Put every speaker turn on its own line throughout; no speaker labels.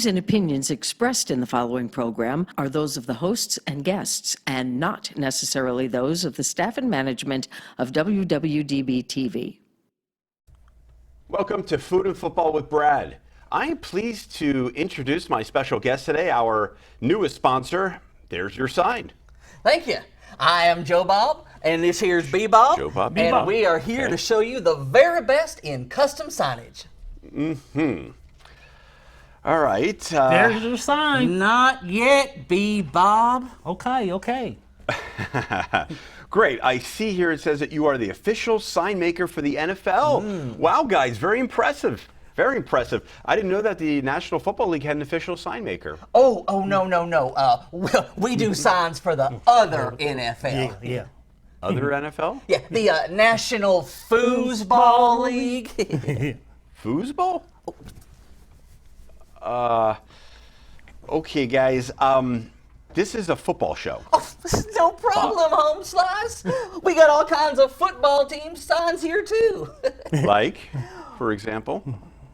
views and opinions expressed in the following program are those of the hosts and guests, and not necessarily those of the staff and management of WWDB-TV.
Welcome to Food and Football with Brad. I am pleased to introduce my special guest today, our newest sponsor. There's your sign.
Thank you. I am Joe Bob, and this here's B Bob.
Joe Bob.
And we are here to show you the very best in custom signage.
All right.
There's your sign.
Not yet, B Bob.
Okay.
Great. I see here it says that you are the official sign maker for the NFL. Wow, guys, very impressive. Very impressive. I didn't know that the National Football League had an official sign maker.
Oh, no. We do signs for the other NFL.
Yeah.
Other NFL?
Yeah, the National Foosball League.
Foosball? Okay, guys. This is a football show.
Oh, no problem, Home Slice. We got all kinds of football team signs here, too.
Like, for example?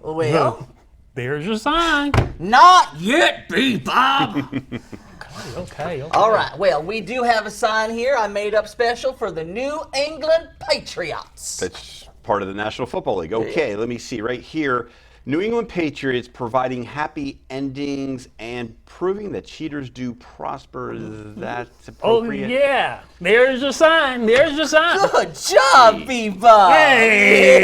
Well,
There's your sign.
not yet, B Bob.
Okay.
All right, well, we do have a sign here I made up special for the New England Patriots.
That's part of the National Football League. Okay, let me see right here. New England Patriots providing happy endings and proving that cheaters do prosper. Is that appropriate?
Oh, yeah. There's your sign. There's your sign.
Good job, B-Bob.
Hey.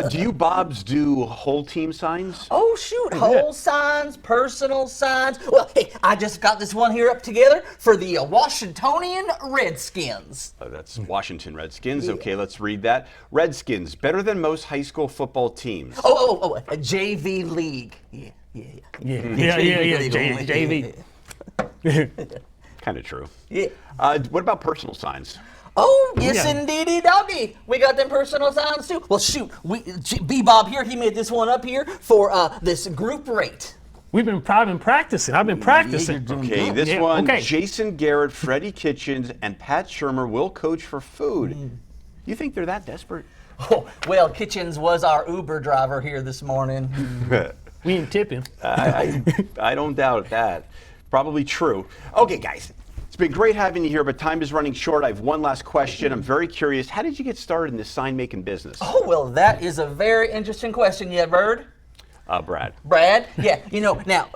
Do you Bobs do whole team signs?
Oh, shoot, whole signs, personal signs. Well, hey, I just got this one here up together for the Washingtonian Redskins.
That's Washington Redskins. Okay, let's read that. Redskins, better than most high school football teams.
A JV league. Yeah.
JV.
Kind of true.
Yeah.
What about personal signs?
Oh, yes,
Yeah.
indeedy doggy. We got them personal signs too. Well, shoot, B-Bob here, he made this one up here for this group rate.
I've been practicing. I've been practicing.
Okay, this
Yeah,
one,
okay.
Jason Garrett, Freddie Kitchens, and Pat Shermer will coach for food. You think they're that desperate?
Oh, well, Kitchens was our Uber driver here this morning.
We didn't tip him.
I don't doubt that. Probably true. Okay, guys, it's been great having you here, but time is running short. I have one last question. I'm very curious. How did you get started in this sign-making business?
Oh, well, that is a very interesting question, you ever heard?
Brad.
Brad? Yeah, now,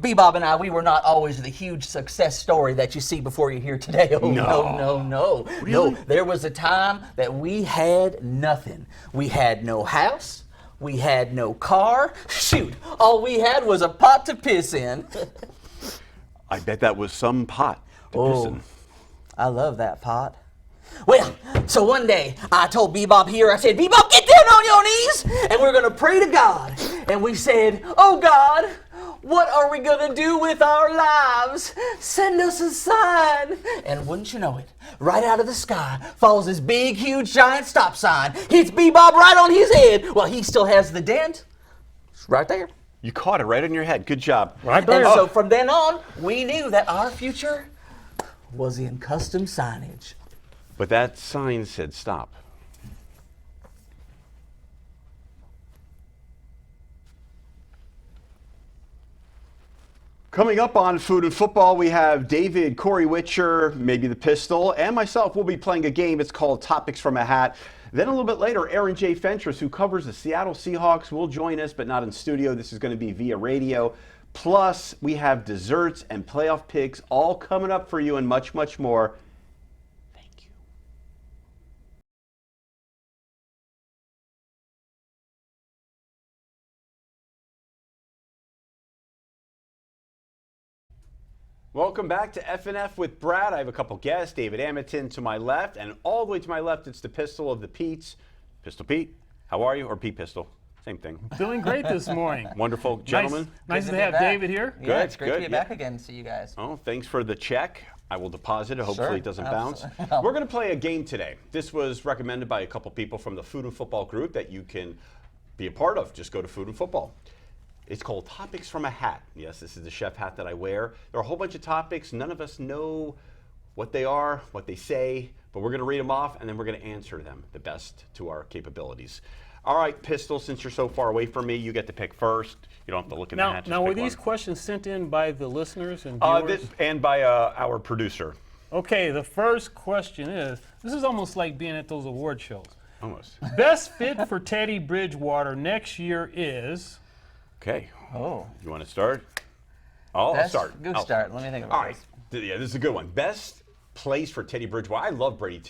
B-Bob and I, we were not always the huge success story that you see before you here today. Oh, no.
Really?
No, there was a time that we had nothing. We had no house. We had no car. Shoot, all we had was a pot to piss in.
I bet that was some pot to piss in.
I love that pot. Well, so one day I told B-Bob here, I said, B-Bob, get down on your knees, and we're going to pray to God. And we said, oh God, what are we going to do with our lives? Send us a sign. And wouldn't you know it, right out of the sky falls this big, huge, giant stop sign. Hits B-Bob right on his head. Well, he still has the dent. It's right there.
You caught it right on your head. Good job.
Right there.
And so from then on, we knew that our future was in custom signage.
But that sign said stop. Coming up on Food and Football, we have David, Corey Witcher, maybe the Pistol, and myself. We'll be playing a game. It's called Topics from a Hat. Then a little bit later, Aaron J. Fentress, who covers the Seattle Seahawks, will join us, but not in studio. This is going to be via radio. Plus, we have desserts and playoff picks all coming up for you and much, much more. Thank you. Welcome back to F&F with Brad. I have a couple guests, David Amitin to my left, and all the way to my left, it's the Pistol of the Pete's. Pistol Pete, how are you? Or Pete Pistol, same thing.
Feeling great this morning.
Wonderful, gentlemen.
Nice to have David here.
Yeah, it's great to be
yeah.
back again and see you guys.
Oh, thanks for the check. I will deposit it. Hopefully it doesn't bounce.
absolutely.
We're going to play a game today. This was recommended by a couple people from the Food and Football group that you can be a part of. Just go to Food and Football. It's called Topics from a Hat. Yes, this is the chef hat that I wear. There are a whole bunch of topics. None of us know what they are, what they say, but we're going to read them off and then we're going to answer them the best to our capabilities. All right, Pistol, since you're so far away from me, you get to pick first. You don't have to look in the hat.
Now, were these questions sent in by the listeners and viewers?
And by our producer.
Okay, the first question is, this is almost like being at those award shows.
Almost.
Best fit for Teddy Bridgewater next year is?
Okay.
Oh.
You want to start? I'll start.
Go start. Let me think about
All right. Yeah, this is a good one. Best place for Teddy Bridgewater. I love I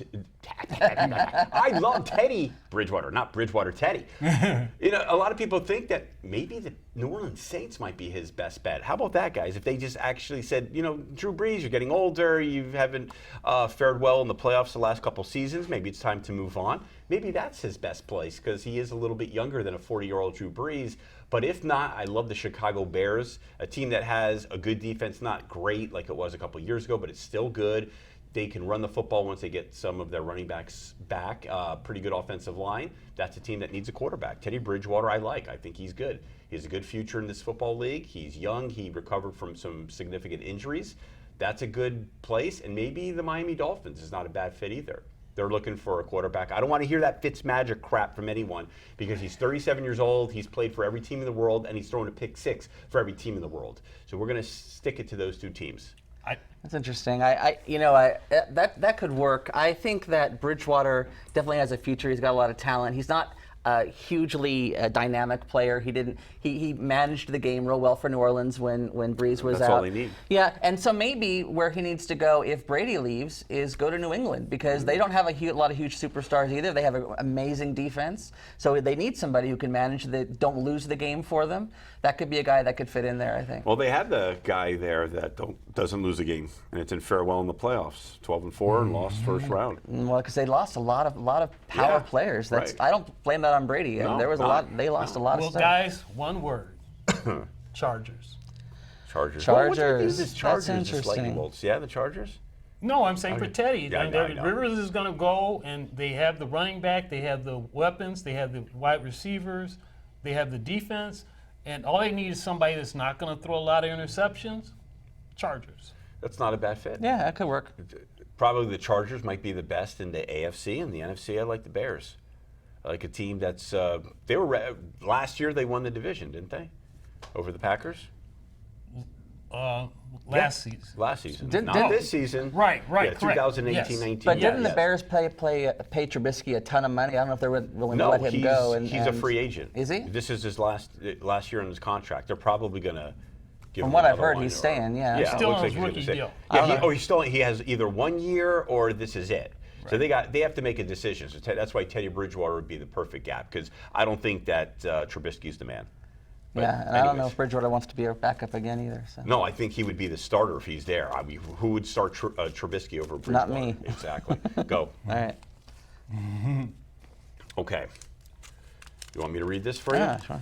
love Teddy Bridgewater, not Bridgewater Teddy. You know, a lot of people think that maybe the New Orleans Saints might be his best bet. How about that, guys? If they just actually said, you know, Drew Brees, you're getting older, you haven't fared well in the playoffs the last couple seasons, maybe it's time to move on. Maybe that's his best place because he is a little bit younger than a 40-year-old Drew Brees. But if not, I love the Chicago Bears, a team that has a good defense, not great like it was a couple years ago, but it's still good. They can run the football once they get some of their running backs back. Pretty good offensive line. That's a team that needs a quarterback. Teddy Bridgewater, I like. I think he's good. He has a good future in this football league. He's young. He recovered from some significant injuries. That's a good place. And maybe the Miami Dolphins is not a bad fit either. They're looking for a quarterback. I don't want to hear that Fitzmagic crap from anyone because he's 37 years old. He's played for every team in the world, and he's thrown a pick six for every team in the world. So we're going to stick it to those two teams.
That's interesting. That could work. I think that Bridgewater definitely has a future. He's got a lot of talent. He's not a hugely dynamic player. He managed the game real well for New Orleans when Brees was out.
That's all they need.
Yeah, and so maybe where he needs to go if Brady leaves is go to New England because they don't have a lot of huge superstars either. They have an amazing defense, so they need somebody who can manage don't lose the game for them. That could be a guy that could fit in there, I think.
Well, they have the guy there that doesn't lose a game, and it's in farewell in the playoffs, 12-4, and lost first round.
Well, because they lost a lot of power players.
Right.
I don't blame that on Brady.
No,
there was a lot. They lost a lot of stuff.
Well, guys, one word: Chargers.
Chargers.
Chargers.
Well, what do you think of this Chargers?
That's
This lightning
interesting.
bolts. Yeah, the Chargers.
No, I'm saying for Teddy.
Yeah, I know.
Rivers is going to go, and they have the running back, they have the weapons, they have the wide receivers, they have the defense, and all they need is somebody that's not going to throw a lot of interceptions. Chargers.
That's not a bad fit.
Yeah, that could work.
Probably the Chargers might be the best in the AFC, and the NFC, I like the Bears. I like a team that's last year they won the division, didn't they? Over the Packers?
Last season.
Last season.
Didn't-
Not this season.
Right,
Yeah,
correct.
2018-19.
But
yeah,
didn't the
yes.
Bears pay Trubisky a ton of money? I don't know if they were willing to
No,
let him go.
he's a free agent.
Is he?
This is his last year on his contract. They're probably going to give
From
him
what I've
another
heard,
one
he's
or-
staying. Yeah.
Yeah,
Still
it looks
on
like
his
he's gonna
rookie
stay.
deal.
Yeah, he has either 1 year or this is it. So they have to make a decision. So that's why Teddy Bridgewater would be the perfect gap because I don't think that Trubisky's the man. But
Yeah, and I don't know
anyways.
if Bridgewater wants to be a backup again either. So.
No, I think he would be the starter if he's there. I mean, who would start Trubisky over Bridgewater?
Not me.
Exactly. Go.
All right.
Okay. You want me to read this for you?
Yeah, sure.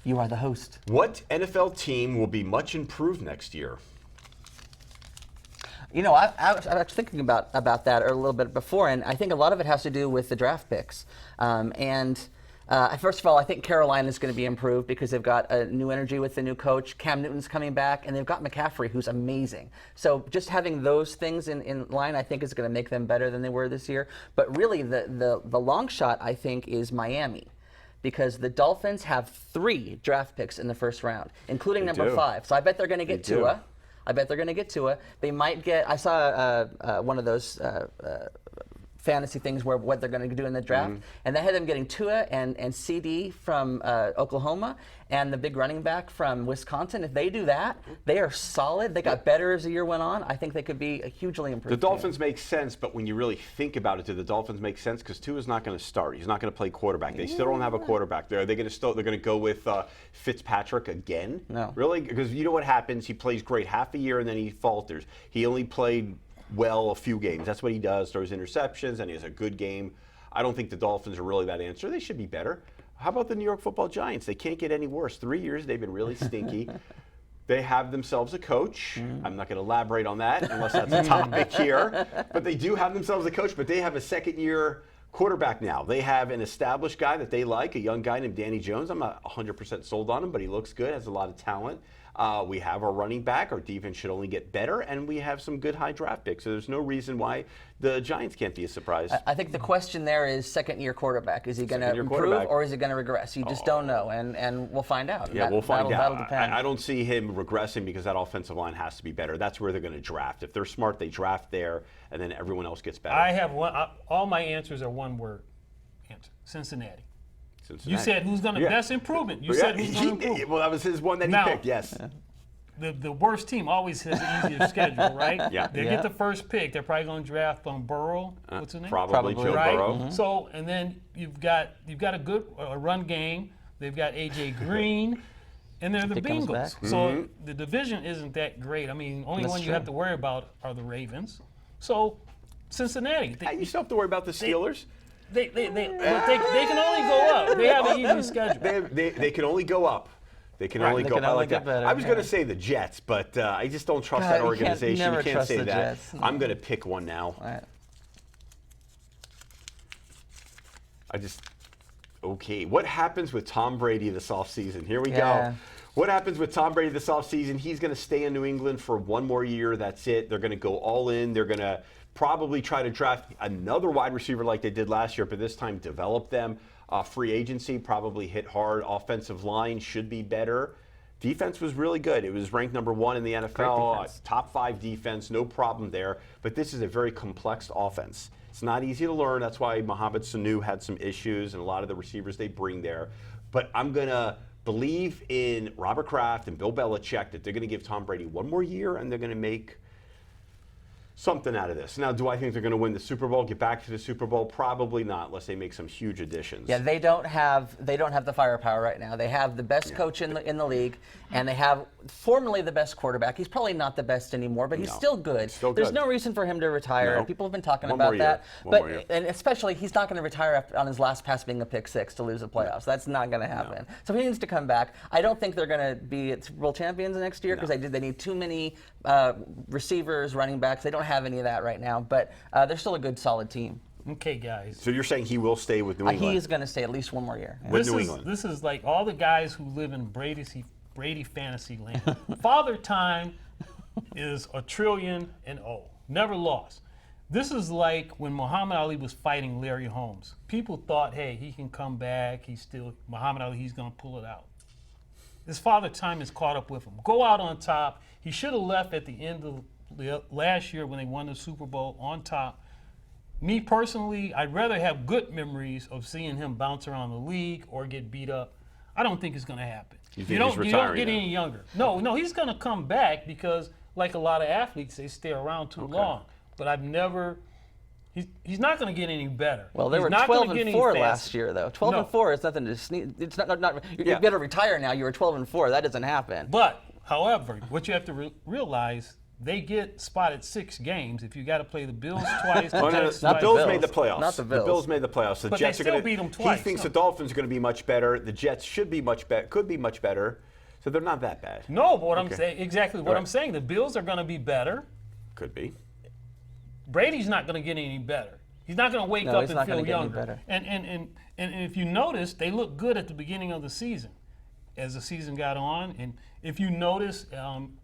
You are the host.
What NFL team will be much improved next year?
You know, I was thinking about that a little bit before, and I think a lot of it has to do with the draft picks. First of all, I think Carolina is going to be improved because they've got a new energy with the new coach. Cam Newton's coming back, and they've got McCaffrey, who's amazing. So just having those things in line, I think, is going to make them better than they were this year. But really, the long shot, I think, is Miami. Because the Dolphins have 3 draft picks in the first round, including number 5. So I bet they're going to get Tua. I bet they're going to get Tua. They might get. I saw one of those fantasy things where what they're going to do in the draft, and they had them getting Tua and CD from Oklahoma and the big running back from Wisconsin. If they do that, they are solid. They got better as the year went on. I think they could be a hugely improved.
The Dolphins make sense, but when you really think about it, do the Dolphins make sense? Because Tua's not going to start. He's not going to play quarterback. They still don't have a quarterback there. They're going to go with Fitzpatrick again?
No.
Really? Because you know what happens? He plays great half a year and then he falters. He only played well a few games. That's what he does. Throws interceptions and he has a good game. I don't think the Dolphins are really that answer. They should be better. How about the New York Football Giants? They can't get any worse. 3 years they've been really stinky. They have themselves a coach. I'm not going to elaborate on that unless that's a topic here. But they do have themselves a coach, but they have a second-year quarterback now. They have an established guy that they like, a young guy named Danny Jones. I'm not 100% sold on him, but he looks good, has a lot of talent. We have our running back. Our defense should only get better, and we have some good high draft picks. So there's no reason why the Giants can't be a surprise.
I think the question there is second-year quarterback. Is he going to
Second-year
improve
quarterback.
or is he going to regress? You just don't know, and we'll find out.
Yeah, we'll find out.
That'll depend.
I don't see him regressing because that offensive line has to be better. That's where they're going to draft. If they're smart, they draft there, and then everyone else gets better.
I have one. All my answers are one-word answer. Cincinnati. You said who's going to best improvement. You said who's going to improve.
Well, that was his one that he
Now,
picked. Yes.
The worst team always has an easier schedule, right?
Yeah.
They get the first pick. They're probably going to draft on Burrow. What's his name?
Probably Joe
right?
Burrow.
So, and then you've got a good run game. They've got A.J. Green, and they're the
He comes back.
Bengals. So the division isn't that great. I mean, the only
That's
one you
true.
have to worry about are the Ravens. So, Cincinnati.
You still have to worry about the Steelers.
They can only go up. They have an easy schedule.
They can only go up. They can only
they
go
can
up. I
only
like
get
that.
better,
I was going to
yeah.
say the Jets, but I just don't trust
God,
that
you can't-
organization.
never
You can't
trust
say
the
that.
Jets.
I'm going to pick one now.
All right.
Okay. What happens with Tom Brady this offseason? Here we
Yeah.
go. What happens with Tom Brady this offseason? He's going to stay in New England for one more year. That's it. They're going to go all in. They're going to probably try to draft another wide receiver like they did last year, but this time develop them. Free agency probably hit hard. Offensive line should be better. Defense was really good. It was ranked #1 in the NFL.
defense.
Top 5 defense, no problem there. But this is a very complex offense. It's not easy to learn. That's why Mohamed Sanu had some issues and a lot of the receivers they bring there. But I'm going to believe in Robert Kraft and Bill Belichick that they're going to give Tom Brady one more year and they're going to make something out of this. Now, do I think they're going to win the Super Bowl, get back to the Super Bowl? Probably not, unless they make some huge additions.
Yeah, they don't have the firepower right now. They have the best coach in the league, and they have formerly the best quarterback. He's probably not the best anymore, but he's still good.
Still
There's
good.
no reason for him to retire.
No.
People have been talking
One more
about
year.
that.
One more year.
And especially, he's not going to retire on his last pass being a pick six to lose the playoffs. That's not going to happen. So he needs to come back. I don't think they're going to be Super Bowl champions next year because they need too many receivers, running backs. They don't have any of that right now, but they're still a good, solid team.
Okay, guys.
So you're saying he will stay with New England?
He is going to stay at least one more year. Yeah.
With New England.
This is like all the guys who live in Brady fantasy land. Father Time is $1 trillion and never lost. This is like when Muhammad Ali was fighting Larry Holmes. People thought, hey, he can come back. Muhammad Ali, he's going to pull it out. His Father Time is caught up with him. Go out on top. He should have left at the end of last year when they won the Super Bowl on top. Me personally, I'd rather have good memories of seeing him bounce around the league or get beat up. I don't think it's going to happen.
You think
You
he's
don't
retiring
get
then?
any younger. No, he's going to come back because, like a lot of athletes, they stay around too long. But I've never. He's not going to get any better.
Well, they
He's
were
not gonna get any
12-4
faster.
last year, though. 12-4 is nothing to sneeze. It's not. You
Yeah.
better retire now. You were 12-4. That doesn't happen.
But, however, what you have to realize, they get spotted 6 games. If you got to play the Bills twice, the
Oh, no,
Jets
the
not
twice.
Bills
Bills.
made the playoffs.
Not the Bills.
The Bills made the playoffs. The
But
Jets
they
are going
still beat 'em twice.
He thinks
No.
the Dolphins are going to be much better. The Jets should be much better. Could be much better. So they're not that bad.
No, but what I'm
Okay.
saying, exactly what
All right.
I'm saying, the Bills are going to be better.
Could be.
Brady's not going to get any better. He's not going to wake
No,
up
he's
and
not
feel
gonna get any
younger.
better.
And if you notice, they looked good at the beginning of the season. As the season got on, and if you notice,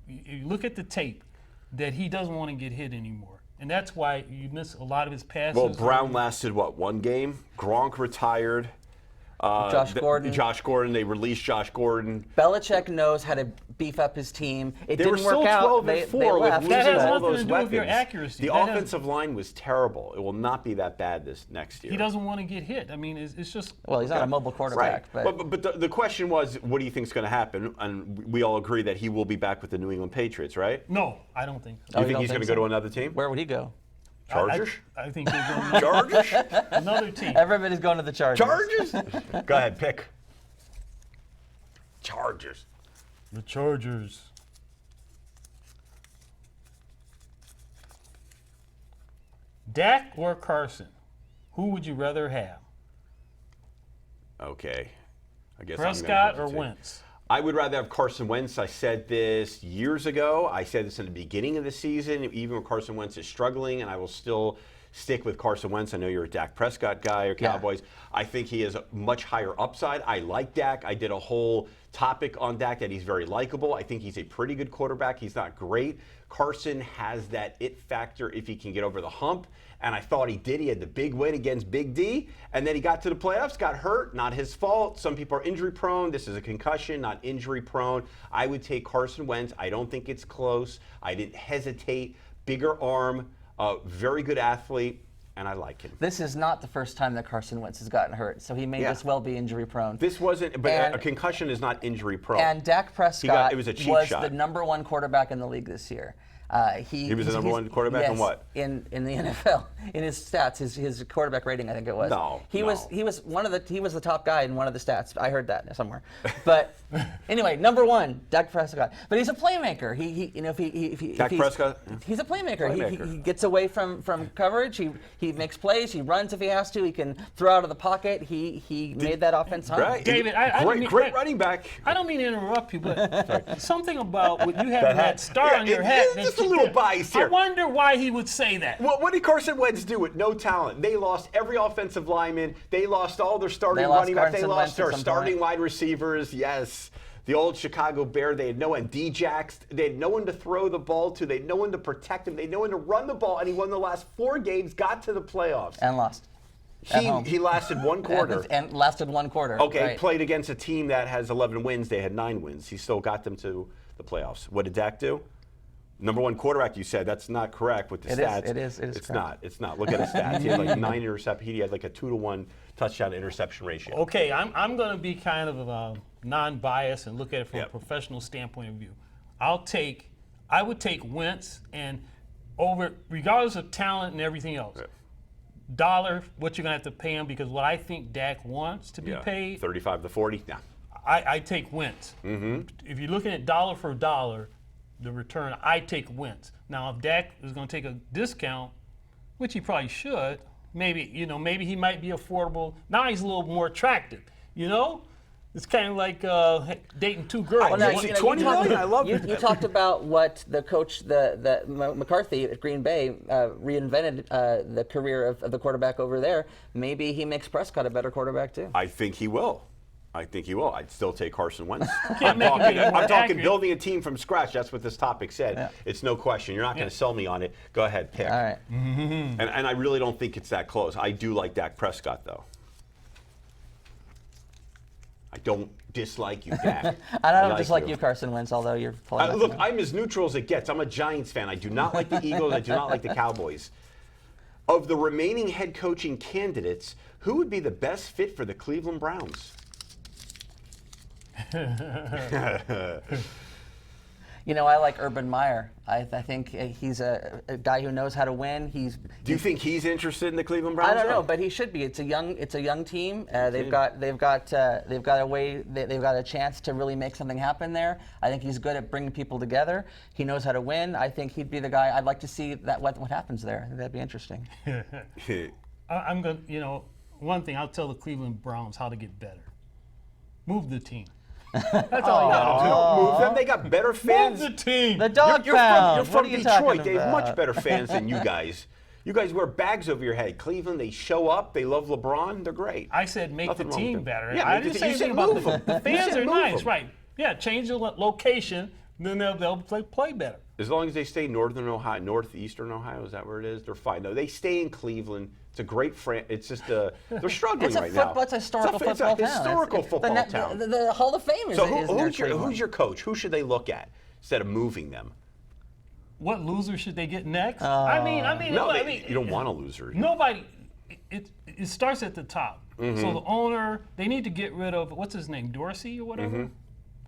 you look at the tape, that he doesn't want to get hit anymore, and that's why you miss a lot of his passes.
Well, Brown lasted, what, 1 game? Gronk retired.
Josh Gordon.
Josh Gordon. They released Josh Gordon.
Belichick knows how to beef up his team. It
They were
didn't
still
work out.
12
They
and 4 with
left.
losing
That has
all
nothing
those
to do
weapons.
with your accuracy.
The
That has-
offensive line was terrible. It will not be that bad this next year.
He doesn't want to get hit. I mean, it's just.
Well, he's not a mobile quarterback.
Right. But the question was, what do you think is going to happen? And we all agree that he will be back with the New England Patriots, right?
No, I don't think so.
You
you
think
don't
he's going
think
to go
so?
to another team?
Where would he go?
Chargers?
I think they're going to
Chargers?
another team.
Everybody's going to the Chargers.
Chargers? Go ahead, pick. Chargers.
The Chargers. Dak or Carson? Who would you rather have?
Okay. I guess I'm gonna
Prescott
have
or
to take-
Wentz?
I would rather have Carson Wentz. I said this years ago. I said this in the beginning of the season, even when Carson Wentz is struggling, and I will still stick with Carson Wentz. I know you're a Dak Prescott guy or Cowboys.
Yeah.
I think he has a much higher upside. I like Dak. I did a whole topic on Dak that he's very likable. I think he's a pretty good quarterback. He's not great. Carson has that it factor if he can get over the hump, and I thought he did. He had the big win against Big D, and then he got to the playoffs, got hurt, not his fault. Some people are injury prone. This is a concussion, not injury prone. I would take Carson Wentz. I don't think it's close. I didn't hesitate. Bigger arm, very good athlete, and I like him.
This is not the first time that Carson Wentz has gotten hurt, so he may just well be injury prone.
This wasn't, but
And-
a concussion is not injury prone.
And Dak Prescott
it was a cheap
was
shot.
the #1 quarterback in the league this year.
He was the number one quarterback in what?
In the NFL, in his stats, his quarterback rating, I think it was. He was the top guy in one of the stats. I heard that somewhere. But anyway, #1, Dak Prescott. But he's a playmaker.
Dak Prescott?
He's a playmaker. He gets away from coverage. He makes plays. He runs if he has to. He can throw out of the pocket. He made that offense hunt.
Right.
David, I don't mean-
great running back.
I don't mean to interrupt you, but something about what you have that star on your hat.
Just a little biased here.
I wonder why he would say that.
What did Carson Wentz do with no talent? They lost every offensive lineman. They lost all their starting
They lost
running backs. They
Carson
lost
Wentz at
their
some
starting
point.
wide receivers. Yes. The old Chicago Bear, they had no one. D-Jax, they had no one to throw the ball to. They had no one to protect him. They had no one to run the ball. And he won the last 4 games, got to the playoffs.
And lost. At home.
He lasted 1 quarter.
And lasted 1 quarter.
Okay,
right.
played against a team that has 11 wins. They had 9 wins. He still got them to the playoffs. What did Dak do? #1 quarterback, you said. That's not correct with the stats.
It is
It's
correct.
not. It's not. Look at his stats. He had like 9 interceptions. He had like a 2-to-1 touchdown to interception ratio.
Okay, I'm going to be kind of non-biased and look at it from
Yep.
a professional standpoint of view. I would take Wentz and over, regardless of talent and everything else.
Yep.
Dollar, what you're going to have to pay him, because what I think Dak wants to be paid,
35 to 40. Nah.
I take Wentz. If you're looking at dollar for dollar, the return, I take Wentz. Now, if Dak is going to take a discount, which he probably should, maybe he might be affordable. Now he's a little more attractive. It's kind of like dating 2 girls.
Well, now,
you see, 20 million, I love it.
You talked about what the coach, the McCarthy at Green Bay, reinvented the career of the quarterback over there. Maybe he makes Prescott a better quarterback too.
I think he will. I'd still take Carson Wentz.
Can't make it any more
I'm talking
accurate.
building a team from scratch. That's what this topic said.
Yeah.
It's no question. You're not going to sell me on it. Go ahead, pick.
All right.
And I really don't think it's that close. I do like Dak Prescott, though. I don't dislike you, Dak.
I don't dislike you, Carson Wentz, although you're pulling that
Look,
from
I'm as neutral as it gets. I'm a Giants fan. I do not like the Eagles. I do not like the Cowboys. Of the remaining head coaching candidates, who would be the best fit for the Cleveland Browns?
I like Urban Meyer. I think he's a guy who knows how to win.
Do you think he's interested in the Cleveland Browns?
I don't know, but he should be. It's a young team. They've got a chance to really make something happen there. I think he's good at bringing people together. He knows how to win. I think he'd be the guy. I'd like to see what happens there. I think that'd be interesting.
I'm going to, one thing, I'll tell the Cleveland Browns how to get better. Move the team. That's all you got to do.
Don't move them. They got better fans.
Move the team.
The dog
You're
pound.
from
What are you
Detroit.
talking
They have
about?
much better fans than you guys. You guys wear bags over your head. Cleveland, they show up. They love LeBron. They're great.
I said make
Nothing
the
wrong with
team
them.
better.
Yeah,
I
make
didn't
the
say
team- you
anything
said
about
move
the,
them.
the
You
fans
said
are
move
nice,
them.
right? Yeah, change the location, then they'll play better.
As long as they stay northern Ohio, northeastern Ohio, is that where it is? They're fine. No, they stay in Cleveland. It's a great it's just they're struggling
It's a
right now.
It's a historical
It's
football
a
town.
historical football town.
The Hall of Fame is
So
near Cleveland.
who's your coach? Who should they look at instead of moving them?
What loser should they get next?
No,
I mean,
you don't want a loser.
Nobody. It starts at the top. So the owner, they need to get rid of what's his name, Dorsey or whatever.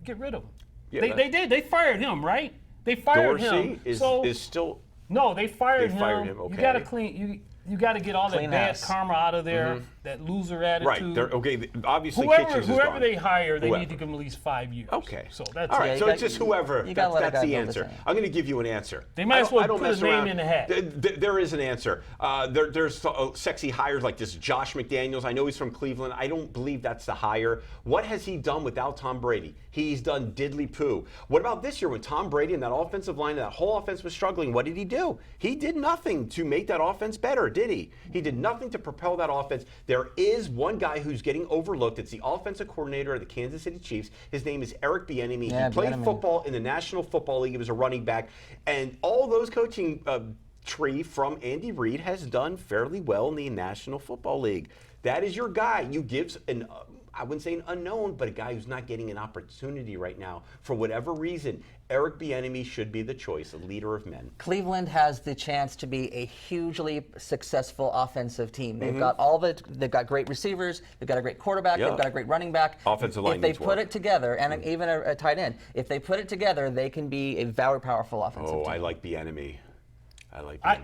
Get rid of him.
Yeah,
they did. They fired him, right? They fired him.
Dorsey is still.
No, they fired him.
They fired him,
You got to
okay.
clean. You got to get all that
Clean
bad
house.
karma out of there. That loser attitude.
Right. They're, okay. Obviously, Kitchens is
Whoever
gone.
they hire, they
Whoever.
need to give them at least 5 years.
Okay.
So that's
all right.
it.
So
you
it's
got-
just whoever.
you gotta let a
That's
guy
the
build
answer.
his own.
I'm going to give you an answer.
They might as well
I don't
put his
mess around.
name in the hat.
There is an answer. There's sexy hires like this Josh McDaniels. I know he's from Cleveland. I don't believe that's the hire. What has he done without Tom Brady? He's done diddly poo. What about this year when Tom Brady and that offensive line, that whole offense was struggling? What did he do? He did nothing to make that offense better. did he? He did nothing to propel that offense. There is one guy who's getting overlooked. It's the offensive coordinator of the Kansas City Chiefs. His name is Eric Bieniemy.
Yeah,
he played
Bieniemy.
football in the National Football League. He was a running back. And all those coaching tree from Andy Reid has done fairly well in the National Football League. That is your guy. You give an I wouldn't say an unknown, but a guy who's not getting an opportunity right now for whatever reason. Eric Bieniemy should be the choice, a leader of men.
Cleveland has the chance to be a hugely successful offensive team.
Mm-hmm.
They've got they've got great receivers, they've got a great quarterback,
Yeah.
They've got a great running back.
Offensive line
If they
needs
put
work.
it together, and even a tight end, if they put it together, they can be a very powerful offensive
Oh,
team.
I like Bieniemy.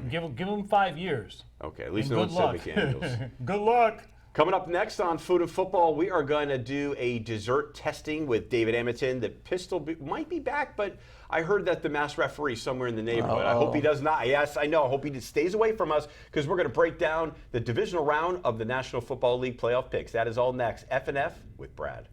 Give him 5 years.
Okay, at least
And
no one
good
said
luck.
McDaniels.
Good luck.
Coming up next on Food and Football, we are going to do a dessert testing with David Amitin. The pistol might be back, but I heard that the mass referee is somewhere in the neighborhood. I hope he does not. Yes, I know. I hope he just stays away from us because we're going to break down the divisional round of the National Football League playoff picks. That is all next. F&F with Brad.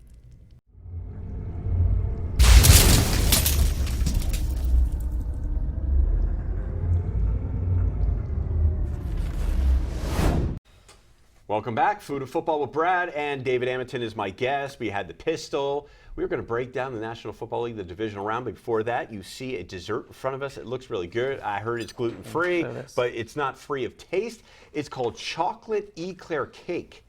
Welcome back. Food and Football with Brad, and David Amitin is my guest. We had the pistol. We were going to break down the National Football League, the divisional round. But before that, you see a dessert in front of us. It looks really good. I heard it's gluten-free, but it's not free of taste. It's called chocolate Eclair cake.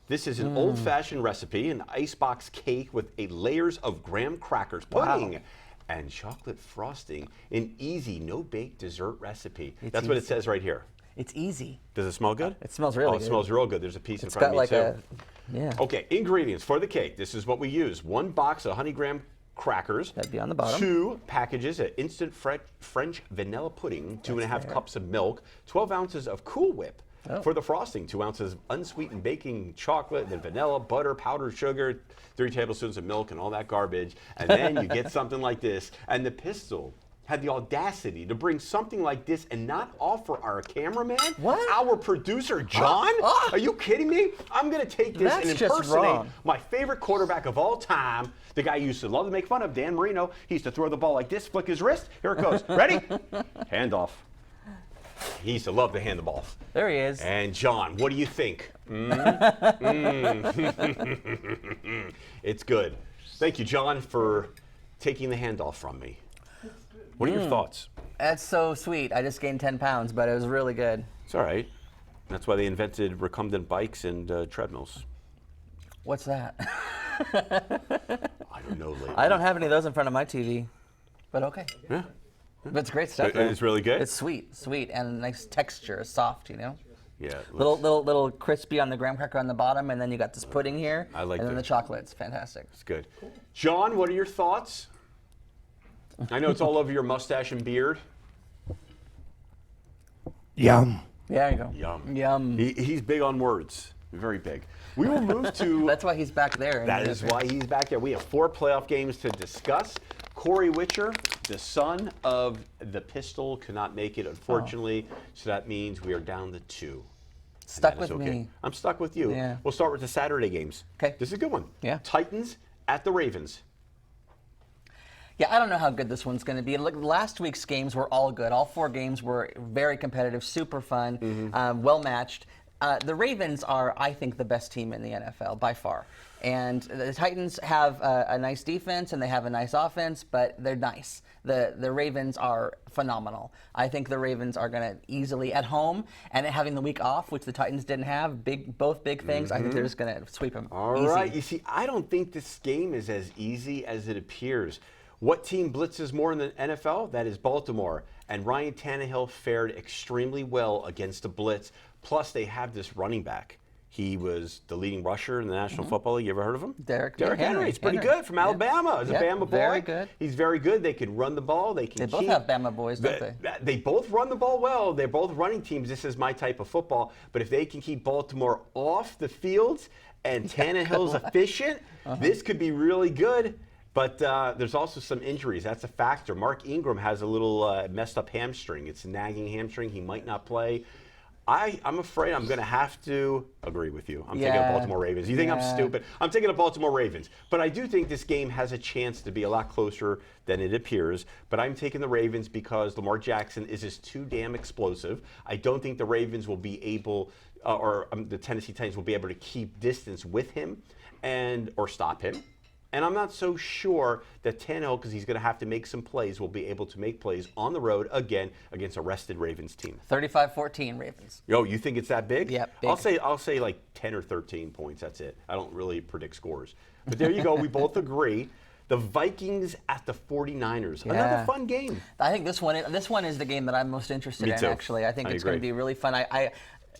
This is an old-fashioned recipe, an icebox cake with layers of graham crackers, pudding, and chocolate frosting. An easy, no-bake dessert recipe. That's what it says right here.
It's easy.
Does it smell good?
It smells really
it
good.
smells real good. There's a piece in
It's
front
got
of me,
like
too.
yeah.
Okay, ingredients for the cake. This is what we use. 1 box of honey graham crackers.
That'd be on the bottom.
2 packages of instant French vanilla pudding. 2.5 cups of milk. 12 ounces of Cool Whip. For the frosting, 2 ounces of unsweetened baking chocolate, then vanilla, butter, powdered sugar, 3 tablespoons of milk, and all that garbage. And then you get something like this. And the pistol had the audacity to bring something like this and not offer our cameraman, our producer, John? Are you kidding me? I'm going to take this
That's
and
just
impersonate
wrong.
my favorite quarterback of all time, the guy you used to love to make fun of, Dan Marino. He used to throw the ball like this, flick his wrist. Here it goes. Ready? Handoff. He used to love to hand the ball.
There he is.
And John, what do you think? It's good. Thank you, John, for taking the handoff from me. What are your thoughts?
That's so sweet. I just gained 10 pounds, but it was really good.
It's all right. That's why they invented recumbent bikes and treadmills.
What's that?
I don't know, lately.
I don't have any of those in front of my TV, but okay.
Yeah.
But it's great stuff. though.
It's really good?
It's sweet, and nice texture, soft, you know.
Yeah.
Little crispy on the graham cracker on the bottom, and then you got this pudding here.
I like
And then
that.
the chocolate. It's fantastic.
It's good. John, what are your thoughts? I know it's all over your mustache and beard.
Yum.
There you go.
Yum.
Yum.
He's big on words. Very big. We will move to...
That's why he's back there.
That is why he's back there. We have 4 playoff games to discuss. Corey Witcher, the son of the pistol, could not make it, unfortunately. So that means we are down to 2.
Stuck
That is
with
okay.
me.
I'm stuck with you.
Yeah.
We'll start with the Saturday games.
Okay.
This is a good one.
Yeah.
Titans at the Ravens.
Yeah, I don't know how good this one's going to be. Look, last week's games were all good. All 4 games were very competitive, super fun, well matched. The Ravens are, I think, the best team in the NFL by far. And the Titans have a nice defense and they have a nice offense, but they're nice. The Ravens are phenomenal. I think the Ravens are going to easily at home and having the week off, which the Titans didn't have, both big things. I think they're just going to sweep them.
All right. You see, I don't think this game is as easy as it appears. What team blitzes more in the NFL? That is Baltimore. And Ryan Tannehill fared extremely well against the blitz. Plus, they have this running back. He was the leading rusher in the National Football League. You ever heard of him?
Derrick
Henry. He's pretty good from Alabama. He's a Bama boy.
Very good.
He's very good. They can run the ball. They
both have Bama boys, don't they?
They both run the ball well. They're both running teams. This is my type of football. But if they can keep Baltimore off the fields and Tannehill's efficient, this could be really good. But there's also some injuries. That's a factor. Mark Ingram has a little messed up hamstring. It's a nagging hamstring. He might not play. I'm afraid I'm going to have to agree with you. I'm taking the Baltimore Ravens. You think I'm stupid? I'm taking the Baltimore Ravens. But I do think this game has a chance to be a lot closer than it appears. But I'm taking the Ravens because Lamar Jackson is just too damn explosive. I don't think the Ravens will be able, the Tennessee Titans will be able to keep distance with him or stop him. And I'm not so sure that Tannehill, because he's going to have to make some plays, will be able to make plays on the road again against a rested Ravens team.
35-14 Ravens.
Yo, you think it's that big?
Yep, big.
I'll say like 10 or 13 points. That's it. I don't really predict scores. But there you go. We both agree. The Vikings at the 49ers.
Yeah.
Another fun game.
I think this one is the game that I'm most interested
Me
in.
too.
Actually, I think
I
it's going to
agree.
be really fun.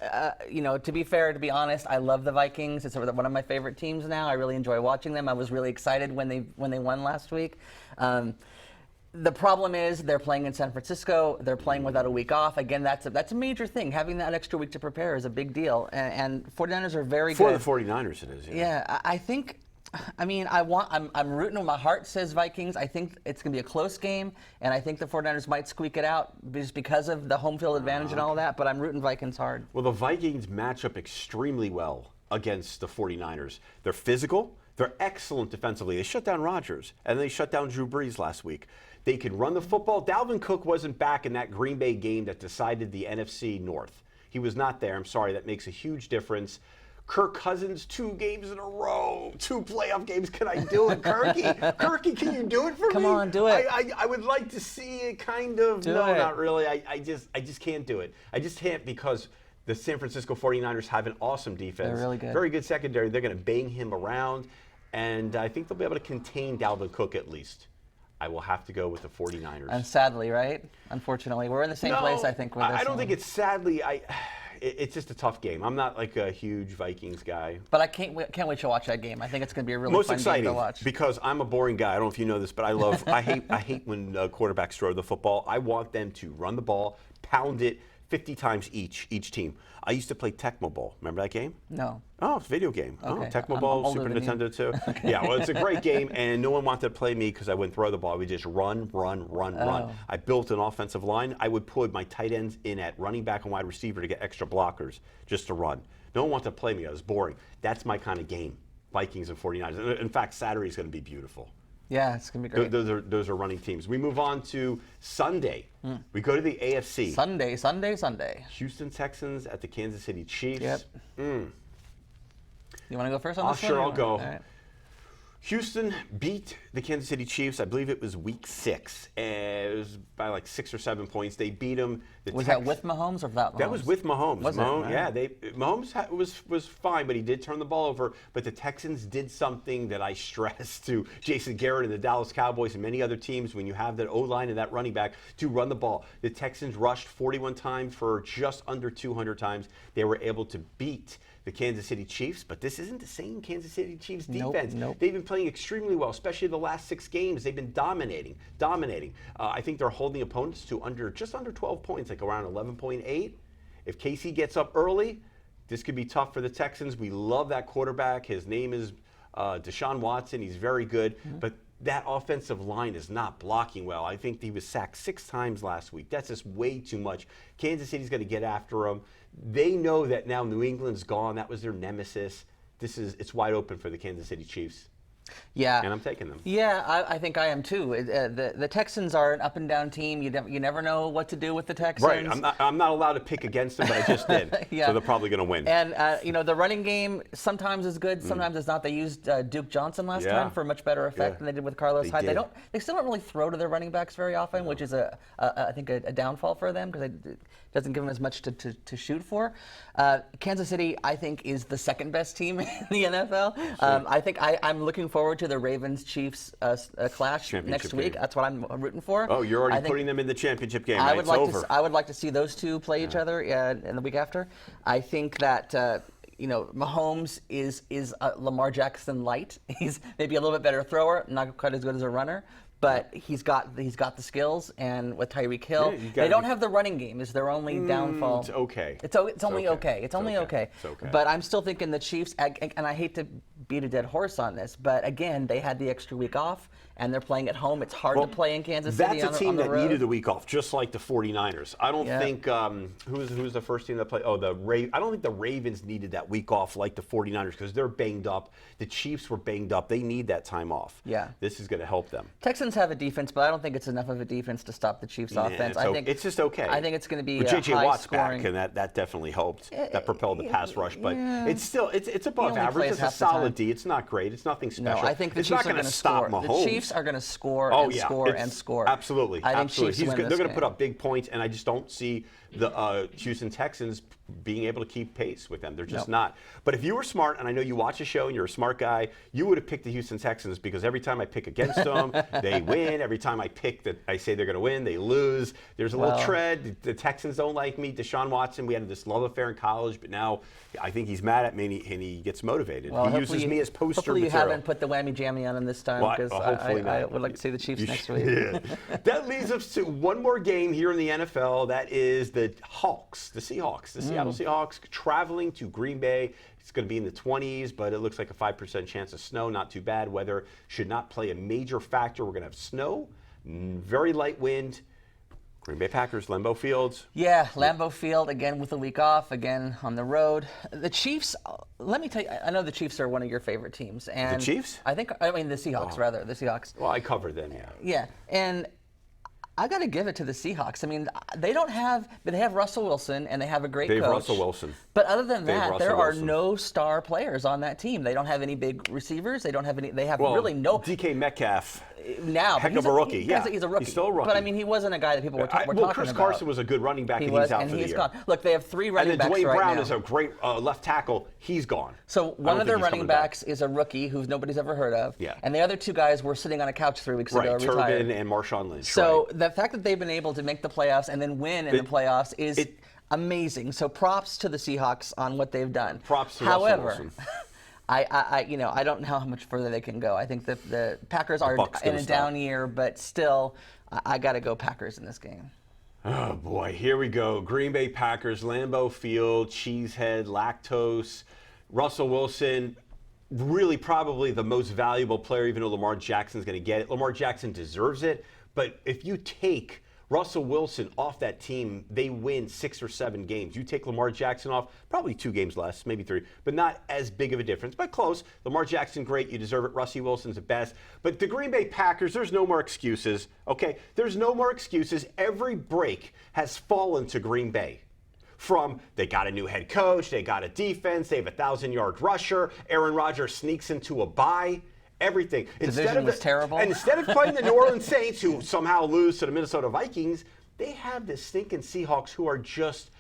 To be fair, to be honest, I love the Vikings. It's one of my favorite teams now. I really enjoy watching them. I was really excited when they won last week. The problem is they're playing in San Francisco. They're playing without a week off. Again, that's a major thing. Having that extra week to prepare is a big deal. And 49ers are very good.
For the 49ers, it is.
Yeah, I think. I'm rooting with my heart, says Vikings. I think it's going to be a close game, and I think the 49ers might squeak it out just because of the home field advantage and all that, but I'm rooting Vikings hard.
Well, the Vikings match up extremely well against the 49ers. They're physical. They're excellent defensively. They shut down Rodgers, and they shut down Drew Brees last week. They can run the football. Dalvin Cook wasn't back in that Green Bay game that decided the NFC North. He was not there. I'm sorry. That makes a huge difference. Kirk Cousins, 2 games in a row, 2 playoff games. Can I do it, Kirky? Kirky, can you do it for me?
Come on, do it.
I would like to see it, kind of.
Do
no,
it.
not really. I just can't do it. I just can't because the San Francisco 49ers have an awesome defense.
They're really good.
Very good secondary. They're going to bang him around, and I think they'll be able to contain Dalvin Cook at least. I will have to go with the 49ers.
And sadly, right? Unfortunately, we're in the same place, I think, with this
I don't
one.
think it's sadly. It's just a tough game. I'm not like a huge Vikings guy.
But I can't wait to watch that game. I think it's going to be a really
Most
fun
exciting
game to watch.
because I'm a boring guy. I don't know if you know this, but I hate when quarterbacks throw the football. I want them to run the ball, pound it 50 times each team. I used to play Tecmo Bowl. Remember that game?
No.
Oh, it's a video game.
Okay.
Oh, Tecmo
I'm
Bowl,
older
Super
than you.
Nintendo too. Okay. Yeah, well, it's a great game, and no one wanted to play me because I wouldn't throw the ball. We just run. I built an offensive line. I would put my tight ends in at running back and wide receiver to get extra blockers just to run. No one wanted to play me. I was boring. That's my kind of game, Vikings and 49ers. In fact, Saturday is going to be beautiful.
Yeah, it's going to be great.
Those are running teams. We move on to Sunday. We go to the AFC.
Sunday.
Houston Texans at the Kansas City Chiefs.
Yep. You want to go first on this one?
Sure, I'll go.
All right.
Houston beat the Kansas City Chiefs. I believe it was week 6. And it was by like 6 or 7 points. They beat them.
Was that with Mahomes or without Mahomes?
That was with Mahomes.
Was it?
Mahomes,
Right.
yeah, Mahomes was fine, but he did turn the ball over. But the Texans did something that I stressed to Jason Garrett and the Dallas Cowboys and many other teams when you have that O-line and that running back to run the ball. The Texans rushed 41 times for just under 200 times. They were able to beat the Kansas City Chiefs, but this isn't the same Kansas City Chiefs defense.
Nope.
They've been playing extremely well, especially the last 6 games. They've been dominating. I think they're holding opponents to just under 12 points, like around 11.8. If KC gets up early, this could be tough for the Texans. We love that quarterback. His name is Deshaun Watson. He's very good, but that offensive line is not blocking well. I think he was sacked 6 times last week. That's just way too much. Kansas City's going to get after him. They know that now New England's gone. That was their nemesis. It's wide open for the Kansas City Chiefs.
Yeah.
And I'm taking them.
Yeah, I think I am too. The Texans are an up and down team. You never know what to do with the Texans.
Right. I'm not allowed to pick against them, but I just did.
Yeah.
So they're probably going to win.
And the running game sometimes is good, sometimes it's not. They used Duke Johnson last time for much better effect than they did with Carlos Hyde. They still don't really throw to their running backs very often, which is I think a downfall for them because it doesn't give them as much to shoot for. Kansas City, I think, is the second best team in the NFL. I think I'm looking forward to the Ravens-Chiefs clash next week.
Game.
That's what I'm rooting for.
Oh, you're already putting them in the championship game. Right?
I would like to see those two play each other in the week after. I think that Mahomes is Lamar Jackson light. He's maybe a little bit better thrower, not quite as good as a runner. But he's got the skills, and with Tyreek Hill, they don't have the running game. Is their only downfall?
It's okay.
It's only okay. It's only okay.
It's okay.
But I'm still thinking the Chiefs, and I hate to beat a dead horse on this, but again, they had the extra week off, and they're playing at home. It's hard to play in Kansas City
That's a team
on the
that
road.
needed the week off, just like the 49ers. I don't think who's the first team that played? Oh, I don't think the Ravens needed that week off like the 49ers because they're banged up. The Chiefs were banged up. They need that time off.
Yeah.
This is going to help them.
Texans have a defense, but I don't think it's enough of a defense to stop the Chiefs' offense. I think
it's just okay.
I think it's going to be
But J.J.
high
Watt's
scoring.
back, and that definitely helped. That propelled the pass rush, but it's still it's above
only
average.
plays
It's a
half the time.
solid D. It's not great. It's nothing special.
No, I think the
it's
Chiefs
not
are
going
going
to
to
stop
score.
Mahomes.
The Chiefs are going to score
Oh,
and
yeah.
score
It's-
and score.
Absolutely,
I think
absolutely.
Chiefs win
They're
this
going to put
game.
up big points, and I just don't see the Houston Texans being able to keep pace with them. They're just not. But if you were smart, and I know you watch the show and you're a smart guy, you would have picked the Houston Texans because every time I pick against them, they win. Every time I pick that I say they're going to win, they lose. There's a little tread. The Texans don't like me. Deshaun Watson, we had this love affair in college, but now I think he's mad at me and he gets motivated.
Well,
he uses me as poster
hopefully
material.
you haven't put the whammy jammy on him this time
Well,
because
hopefully
I
not.
would like to see the Chiefs next week.
Yeah. That leads us to one more game here in the NFL. That is the Hawks, the Seahawks, the Seattle Seahawks traveling to Green Bay. It's going to be in the 20s, but it looks like a 5% chance of snow. Not too bad. Weather should not play a major factor. We're going to have snow, very light wind. Green Bay Packers, Lambeau Fields.
Yeah, Lambeau Field, again with a week off, again on the road. The Chiefs, let me tell you, I know the Chiefs are one of your favorite teams. And
The Chiefs?
I mean the Seahawks, rather, the Seahawks.
Well, I covered them, yeah.
Yeah, and I got to give it to the Seahawks. I mean, they have Russell Wilson, and they have a great
They
coach.
have Russell Wilson.
But other than
They have
that,
Russell
there are
Wilson.
no star players on that team. They don't have any big receivers. They don't have any. They have
Well,
really no.
DK Metcalf.
Now,
Heck
but
of a rookie.
He's
a
a rookie.
He's still a rookie.
But I mean, he wasn't a guy that people were talking
well,
about.
Chris Carson was a good running back,
He
and
was,
he's out
and
for the
he's
year.
gone. Look, they have three running
And then
backs
Dwayne
right
Brown
now.
is a great left tackle. He's gone.
So
I
one
don't
of their
think he's
running
coming back.
backs is a rookie who nobody's ever heard of.
Yeah.
And the other two guys were sitting on a couch 3 weeks ago,
Right,
retired.
Turbin and Marshawn Lynch.
So
right.
the fact that they've been able to make the playoffs and then win in the playoffs is amazing. So props to the Seahawks on what they've done.
Props to Russell
However,
Wilson.
I don't know how much further they can go. I think that the Packers are
Buck's
in
gonna
a
stop.
down year, but still, I got to go Packers in this game.
Oh boy, here we go. Green Bay Packers, Lambeau Field, cheesehead, lactose, Russell Wilson, really probably the most valuable player, even though Lamar Jackson's going to get it. Lamar Jackson deserves it, but if you take Russell Wilson off that team, they win 6 or 7 games. You take Lamar Jackson off, probably 2 games less, maybe 3, but not as big of a difference, but close. Lamar Jackson, great, you deserve it. Russie Wilson's the best. But the Green Bay Packers, there's no more excuses, okay? There's no more excuses. Every break has fallen to Green Bay. From they got a new head coach, they got a defense, they have a 1,000-yard rusher, Aaron Rodgers sneaks into a bye. Everything.
Division was terrible.
And instead of playing the New Orleans Saints, who somehow lose to the Minnesota Vikings, they have the stinking Seahawks, who are just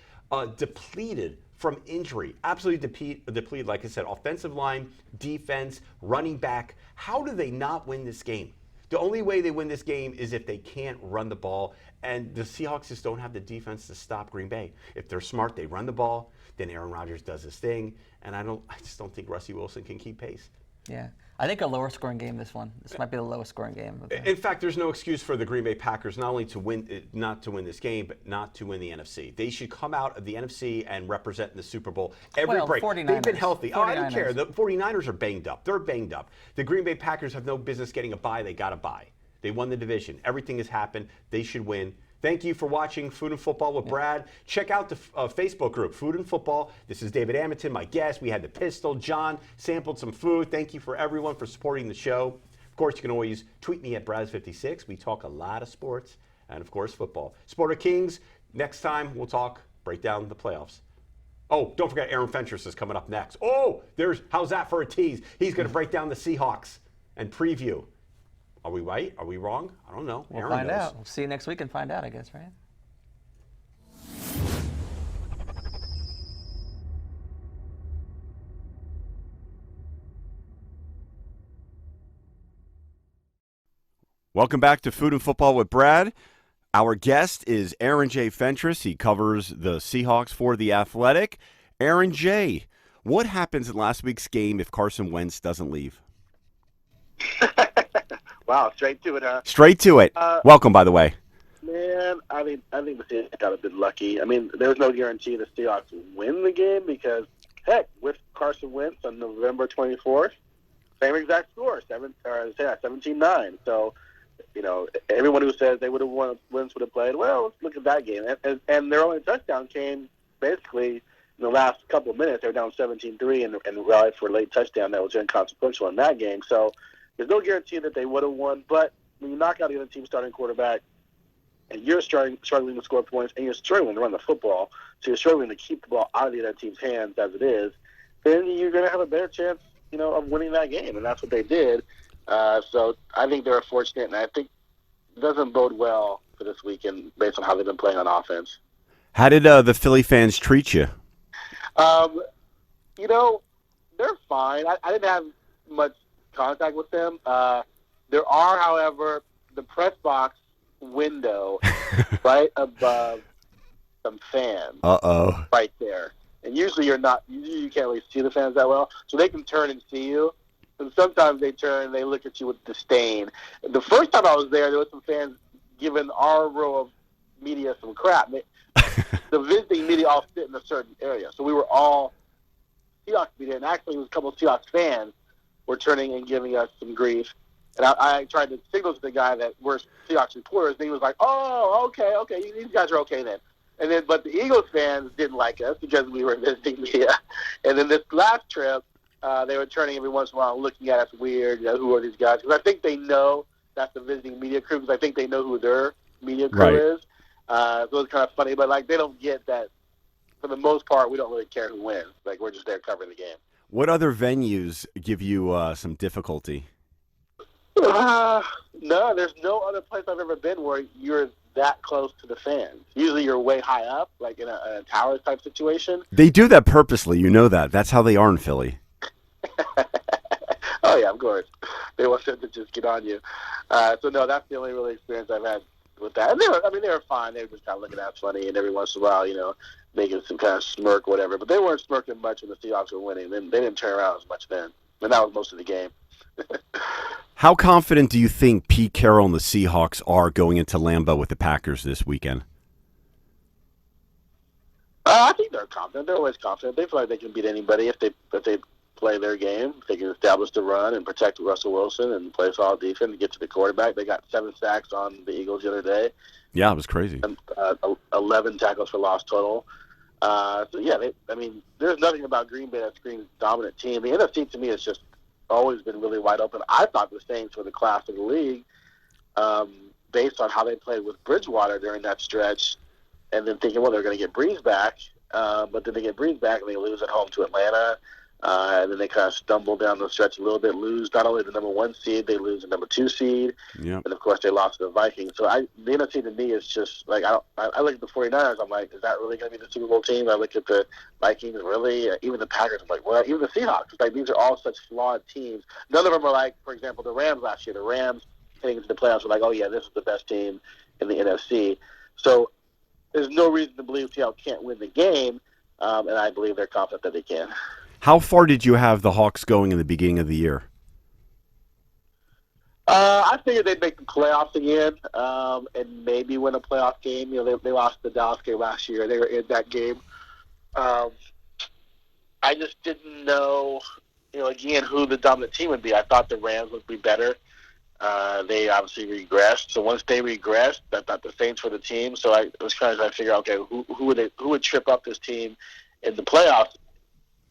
depleted from injury. Absolutely depleted, like I said, offensive line, defense, running back. How do they not win this game? The only way they win this game is if they can't run the ball, and the Seahawks just don't have the defense to stop Green Bay. If they're smart, they run the ball, then Aaron Rodgers does his thing, and I just don't think Russie Wilson can keep pace.
Yeah. I think a lower scoring game, this one. This might be the lowest scoring game.
In fact, there's no excuse for the Green Bay Packers not only to win, not to win this game, but not to win the NFC. They should come out of the NFC and represent in the Super Bowl every break.
49ers.
They've been healthy. Oh, I don't
49ers.
care. The 49ers are banged up. They're banged up. The Green Bay Packers have no business getting a bye. They got a bye. They won the division. Everything has happened. They should win. Thank you for watching Food and Football with Brad. Check out the Facebook group, Food and Football. This is David Amitin, my guest. We had the pistol. John sampled some food. Thank you for everyone for supporting the show. Of course, you can always tweet me at Braz56. We talk a lot of sports and, of course, football. Sporter Kings, next time we'll break down the playoffs. Oh, don't forget Aaron Fentress is coming up next. Oh, how's that for a tease? He's going to break down the Seahawks and preview. Are we right? Are we wrong? I don't know.
We'll
Aaron
find
knows.
out. We'll see you next week and find out, I guess, right?
Welcome back to Food and Football with Brad. Our guest is Aaron J. Fentress. He covers the Seahawks for The Athletic. Aaron J., what happens in last week's game if Carson Wentz doesn't leave?
Wow, straight to it, huh?
Straight to it. Welcome, by the way.
Man, I think the Seahawks got a bit lucky. I mean, there was no guarantee the Seahawks would win the game because, heck, with Carson Wentz on November 24th, Same exact score, 17-9. So, everyone who says they would have won, Wentz would have played, well, let's look at that game. And their only touchdown came basically in the last couple of minutes. They were down 17-3 and rallied for a late touchdown that was inconsequential in that game. So there's no guarantee that they would have won. But when you knock out the other team's starting quarterback, and you're struggling to score points, and you're struggling to run the football, so you're struggling to keep the ball out of the other team's hands as it is, then you're going to have a better chance, of winning that game, and that's what they did. So I think they were fortunate, and I think it doesn't bode well for this weekend based on how they've been playing on offense.
How did the Philly fans treat you?
They're fine. I didn't have much contact with them. There are, however, the press box window right above some fans.
Uh-oh.
Right there. And usually you can't really see the fans that well, so they can turn and see you. And sometimes they turn and they look at you with disdain. The first time I was there was some fans giving our row of media some crap. The visiting media all sit in a certain area. So we were all Seahawks media, and actually it was a couple of Seahawks fans were turning and giving us some grief. And I tried to signal to the guy that we're Seahawks reporters, and he was like, oh, okay, these guys are okay then. But the Eagles fans didn't like us because we were visiting media. And then this last trip, they were turning every once in a while, looking at us weird. Who are these guys? Because I think they know that's the visiting media crew. Because I think they know who their media crew is. So it's kind of funny, but they don't get that. For the most part, we don't really care who wins. We're just there covering the game.
What other venues give you some difficulty?
No, there's no other place I've ever been where you're that close to the fans. Usually you're way high up, like in a tower type situation.
They do that purposely, you know that. That's how they are in Philly.
Oh, yeah, of course. They want them to just get on you. So, no, that's the only really experience I've had with that. And they were fine. They were just kind of looking at us funny, and every once in a while, making some kind of smirk or whatever. But they weren't smirking much when the Seahawks were winning. They didn't turn around as much then. And that was most of the game.
How confident do you think Pete Carroll and the Seahawks are going into Lambeau with the Packers this weekend?
I think they're confident. They're always confident. They feel like they can beat anybody if they play their game. If they can establish the run and protect Russell Wilson and play solid defense and get to the quarterback. They got 7 sacks on the Eagles the other day.
Yeah, it was crazy.
11 tackles for loss total. There's nothing about Green Bay that screams dominant team. The NFC to me has just always been really wide open. I thought the Saints were the class of the league based on how they played with Bridgewater during that stretch, and then thinking, well, they're going to get Breeze back. But then they get Breeze back and they lose at home to Atlanta. And then they kind of stumble down the stretch a little bit, lose not only the number 1 seed, they lose the number 2 seed.
Yep.
And, of course, they lost to the Vikings. So the NFC to me is just, I look at the 49ers, I'm like, is that really going to be the Super Bowl team? I look at the Vikings, really? Even the Packers, I'm like, well, even the Seahawks. It's like these are all such flawed teams. None of them are like, for example, the Rams last year. The Rams heading into the playoffs were like, oh, yeah, this is the best team in the NFC. So there's no reason to believe Seattle can't win the game, and I believe they're confident that they can.
How far did you have the Hawks going in the beginning of the year?
I figured they'd make the playoffs again, and maybe win a playoff game. They lost the Dallas game last year. They were in that game. I just didn't know, again, who the dominant team would be. I thought the Rams would be better. They obviously regressed. So once they regressed, I thought the Saints were the team. So I was trying to figure out, okay, who would trip up this team in the playoffs?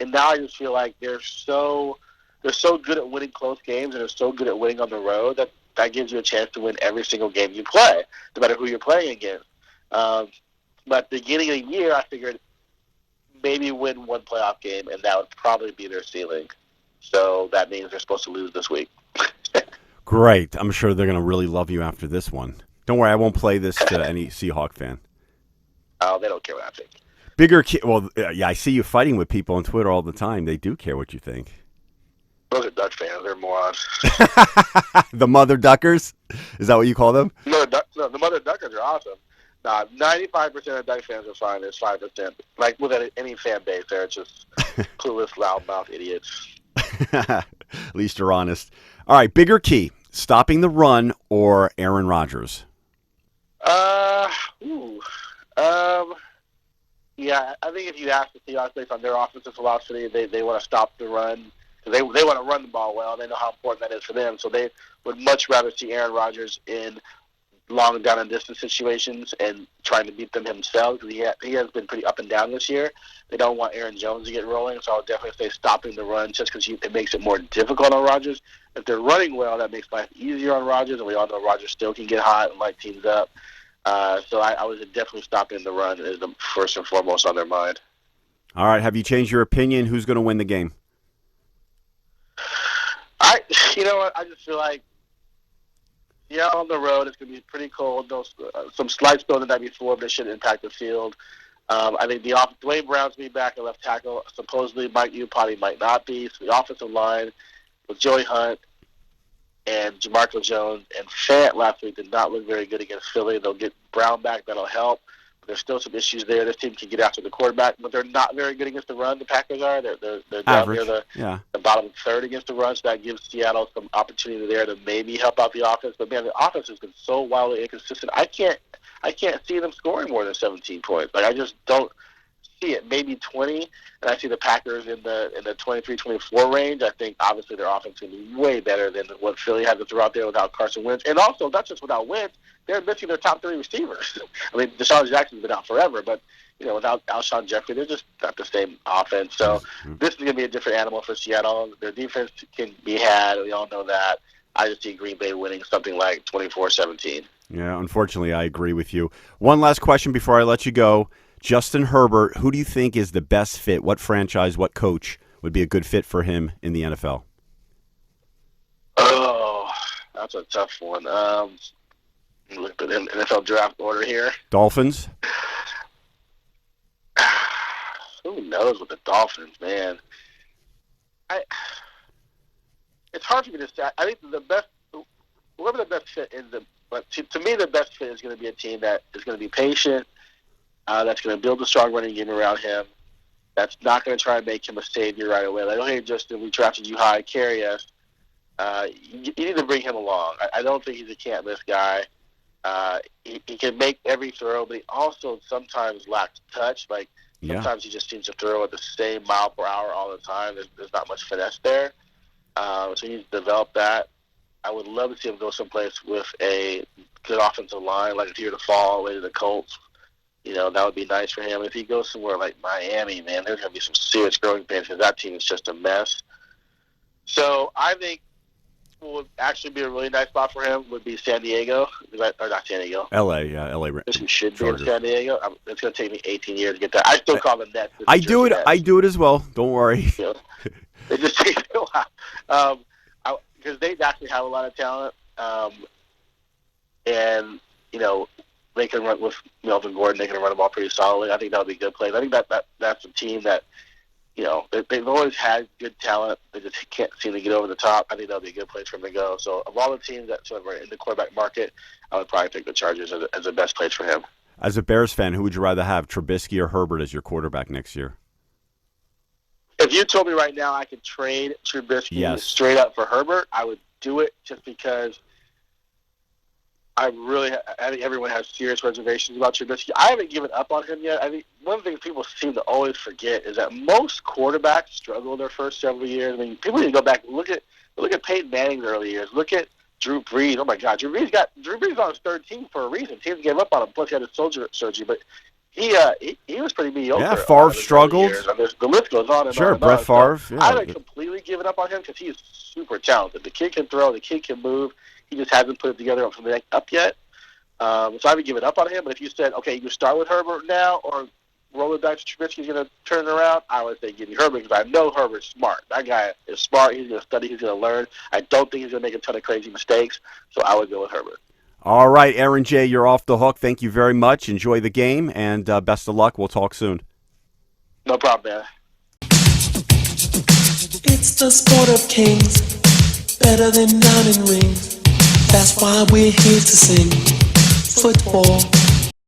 And now I just feel like they're so good at winning close games, and they're so good at winning on the road that gives you a chance to win every single game you play, no matter who you're playing against. But at the beginning of the year, I figured maybe win one playoff game, and that would probably be their ceiling. So that means they're supposed to lose this week.
Great. I'm sure they're going to really love you after this one. Don't worry, I won't play this to any Seahawk fan.
Oh, they don't care what I think.
Well, yeah, I see you fighting with people on Twitter all the time. They do care what you think.
Those are Dutch fans. They're morons.
The Mother Duckers? Is that what you call them?
No, the Mother Duckers are awesome. 95% of Dutch fans are fine. There's 5%. Like with any fan base, they're just clueless, loudmouth idiots.
At least you're honest. All right, bigger key, stopping the run or Aaron Rodgers?
Yeah, I think if you ask the Seahawks based on their offensive philosophy, they want to stop the run They want to run the ball well. They know how important that is for them. So they would much rather see Aaron Rodgers in long down and distance situations and trying to beat them himself, because he has been pretty up and down this year. They don't want Aaron Jones to get rolling, so I would definitely say stopping the run just because it makes it more difficult on Rodgers. If they're running well, that makes life easier on Rodgers, and we all know Rodgers still can get hot and light teams up. So I was definitely stopping the run is the first and foremost on their mind.
All right, have you changed your opinion? Who's going to win the game?
You know what? I just feel like on the road, it's going to be pretty cold. Some slight snow the night before, but it shouldn't impact the field. I think Dwayne Brown's going to be back at left tackle. Supposedly, Mike Iupati might not be. So the offensive line with Joey Hunt and Jamarco Jones and Fant last week did not look very good against Philly. They'll get Brown back. That'll help. But there's still some issues there. This team can get after the quarterback, but they're not very good against the run, the Packers are. They're down near the bottom third against the run, so that gives Seattle some opportunity there to maybe help out the offense. But, man, the offense has been so wildly inconsistent. I can't see them scoring more than 17 points. Like, I just don't see it. Maybe 20, and I see the Packers in the 23-24 range. I think, obviously, their offense is going to be way better than what Philly had to throw out there without Carson Wentz. And also, not just without Wentz, they're missing their top 3 receivers. I mean, Deshaun Jackson's been out forever, but, without Alshon Jeffrey, they're just not the same offense. So this is going to be a different animal for Seattle. Their defense can be had. We all know that. I just see Green Bay winning something like 24-17.
Yeah, unfortunately, I agree with you. One last question before I let you go. Justin Herbert, who do you think is the best fit? What franchise, what coach would be a good fit for him in the NFL?
Oh, that's a tough one. Look at the NFL draft order here.
Dolphins?
Who knows with the Dolphins, man? It's hard for me to say. I think whoever the best fit is, but to me, the best fit is going to be a team that is going to be patient, that's going to build a strong running game around him, that's not going to try and make him a savior right away. Like, okay, Justin, we drafted you high, carry us. You need to bring him along. I don't think he's a can't-miss guy. He can make every throw, but he also sometimes lacks touch. Like, sometimes he just seems to throw at the same mile per hour all the time. There's not much finesse there. So he needs to develop that. I would love to see him go someplace with a good offensive line, like if he were to fall all the way to the Colts. That would be nice for him. If he goes somewhere like Miami, man, there's going to be some serious growing pains because that team is just a mess. So I think what would actually be a really nice spot for him would be San Diego. Or not San Diego.
L.A., yeah, L.A.
This should be in San Diego. It's going to take me 18 years to get that. I still call them Nets.
I do it as well. Don't worry.
It just takes a while. Because they actually have a lot of talent. And, they can run with Melvin Gordon. They can run the ball pretty solidly. I think that would be a good play. I think that's a team that, they've always had good talent. They just can't seem to get over the top. I think that would be a good place for them to go. So of all the teams that sort of are in the quarterback market, I would probably pick the Chargers as the best place for him.
As a Bears fan, who would you rather have, Trubisky or Herbert as your quarterback next year?
If you told me right now I could trade Trubisky straight up for Herbert, I would do it just because I think everyone has serious reservations about Trubisky. I haven't given up on him yet. I think one of the things people seem to always forget is that most quarterbacks struggle their first several years. I mean, people need to go back and look at Peyton Manning's early years. Look at Drew Brees. Oh my God, Drew Brees on his third team for a reason. Teams gave up on him. Plus, he had his shoulder surgery, but he was pretty mediocre.
Yeah, Favre struggled.
The list goes on and on.
Sure,
and
Brett
on.
Favre.
So
yeah.
I haven't completely given up on him because he is super talented. The kid can throw. The kid can move. He just hasn't put it together from the neck up yet. So I haven't given up on him. But if you said, okay, you start with Herbert now or roll it back to Trubisky's going to turn it around, I would say give me Herbert because I know Herbert's smart. That guy is smart. He's going to study. He's going to learn. I don't think he's going to make a ton of crazy mistakes. So I would go with Herbert.
All right, Aaron J., you're off the hook. Thank you very much. Enjoy the game, and best of luck. We'll talk soon.
No problem, man.
It's the sport of kings, better than diamond rings. That's why we're here to sing football.